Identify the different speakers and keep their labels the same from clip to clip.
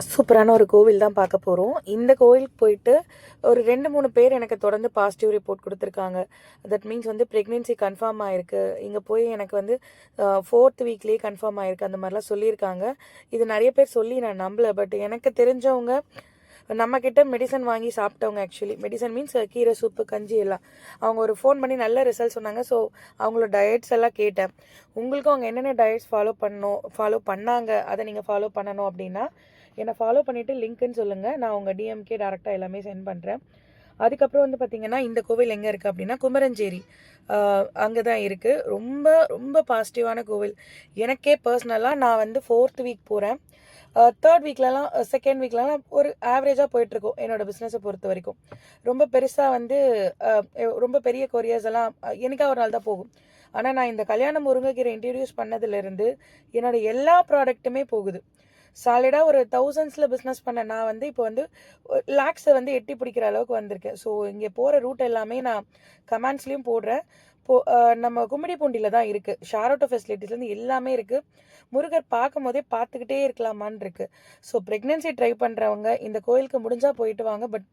Speaker 1: சூப்பரான ஒரு கோவில் தான் பார்க்க போகிறோம். இந்த கோவிலுக்கு போயிட்டு ஒரு 2, 3 பேர் எனக்கு தொடர்ந்து பாசிட்டிவ் ரிப்போர்ட் குடுத்துருக்காங்க. தட் மீன்ஸ் வந்து பிரெக்னன்சி கன்ஃபார்ம் ஆயிருக்கு. இங்க போய் எனக்கு வந்து 4த் வீக்லேயே கன்ஃபார்ம் ஆயிருக்கு. அந்த மாரிலாம் சொல்லியிருக்காங்க. இது நெறைய பேர் சொல்லி நான் நம்பல. பட் எனக்கு தெரிஞ்சவங்க நம்மக்கிட்ட மெடிசன் வாங்கி சாப்பிட்டவங்க ஆக்சுவலி. மெடிசன் மீன்ஸ் கீரை சூப்பு, கஞ்சி எல்லாம். அவங்க ஒரு ஃபோன் பண்ணி நல்ல ரிசல்ட் சொன்னாங்க. ஸோ அவங்களோட டயட்ஸ் எல்லாம் கேட்டேன். உங்களுக்கும் அவங்க என்னென்ன டயட்ஸ் ஃபாலோ பண்ணாங்க, அதை நீங்கள் ஃபாலோ பண்ணணும் அப்படின்னா என்னை ஃபாலோ பண்ணிவிட்டு லிங்க்குன்னு சொல்லுங்கள். நான் உங்கள் டிஎம்கே டேரெக்டாக எல்லாமே சென்ட் பண்ணுறேன். அதுக்கப்புறம் வந்து பார்த்திங்கன்னா இந்த கோவில் எங்கே இருக்குது அப்படின்னா குமரஞ்சேரி அங்கே தான் இருக்குது. ரொம்ப ரொம்ப பாசிட்டிவான கோவில். எனக்கே பர்சனலாக நான் வந்து 4th வீக் போகிறேன். 3rd வீக்லலாம் 2nd வீக்லலாம் ஒரு ஆவரேஜாக போயிட்டுருக்கோம் என்னோடய பிஸ்னஸை பொறுத்த வரைக்கும். ரொம்ப பெருசாக வந்து ரொம்ப பெரிய கொரியர்ஸ் எல்லாம் என்னைக்கா ஒரு நாள் தான் போகும். ஆனால் நான் இந்த கல்யாண முருங்கைக்கீரை இன்ட்ரடியூஸ் பண்ணதுலேருந்து என்னோடய எல்லா ப்ராடக்ட்டுமே போகுது. சாலிடாக ஒரு தௌசண்ட்ஸில் பிஸ்னஸ் பண்ண நான் வந்து இப்போ வந்து லேக்ஸை வந்து எட்டி பிடிக்கிற அளவுக்கு வந்திருக்கேன். ஸோ இங்கே போகிற ரூட் எல்லாமே நான் கமெண்ட்ஸ்லேயும் போடுறேன். நம்ம கும்மிடிப்பூண்டியில் தான் இருக்குது. ஷேர் ஃபெசிலிட்டிஸ்லேருந்து எல்லாமே இருக்குது. முருகர் பார்க்கும் போதே பார்த்துக்கிட்டே இருக்கலாமான்னு இருக்குது. ஸோ ப்ரெக்னென்சி ட்ரை பண்ணுறவங்க இந்த கோயிலுக்கு முடிஞ்சால் போயிட்டு வாங்க. பட்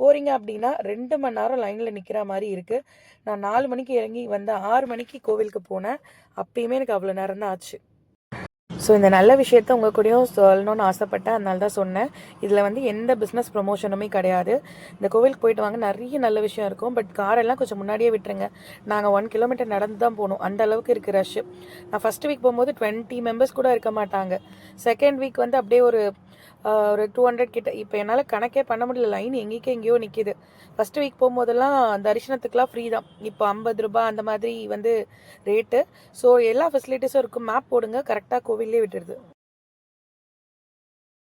Speaker 1: போகிறீங்க அப்படின்னா 2 மணி நேரம் லைனில் நிற்கிற மாதிரி இருக்குது. நான் 4 மணிக்கு இறங்கி வந்து 6 மணிக்கு கோவிலுக்கு போனேன். அப்பயுமே எனக்கு அவ்வளோ நேரம் தான் ஆச்சு. ஸோ இந்த நல்ல விஷயத்த உங்கள் கூடயும் சொல்லணும்னு ஆசைப்பட்டேன். அதனால தான் சொன்னேன். இதில் வந்து எந்த பிஸ்னஸ் ப்ரொமோஷனுமே கிடையாது. இந்த கோவிலுக்கு போயிட்டு வாங்க, நிறைய நல்ல விஷயம் இருக்கும். பட் காரெல்லாம் கொஞ்சம் முன்னாடியே விட்டுருங்க. நாங்கள் 1 கிலோமீட்டர் நடந்து தான் போனோம். அந்த அளவுக்கு இருக்குது ரஷ்ஷு. நான் ஃபஸ்ட் வீக் போகும்போது 20 மெம்பர்ஸ் கூட இருக்க மாட்டாங்க. செகண்ட் வீக் வந்து அப்படியே ஒரு 200 கிட்ட. இப்போ என்னால் கணக்கே பண்ண முடியல. லைன் எங்கேயோ நிற்கிது. ஃபஸ்ட்டு வீக் போகும்போதெல்லாம் தரிசனத்துக்குலாம் ஃப்ரீ தான். இப்போ 50 ரூபாய் அந்த மாதிரி வந்து ரேட்டு. ஸோ எல்லா ஃபெசிலிட்டிஸும் இருக்கும். மேப் போடுங்க, கரெக்டாக கோவிலே விட்டுருது.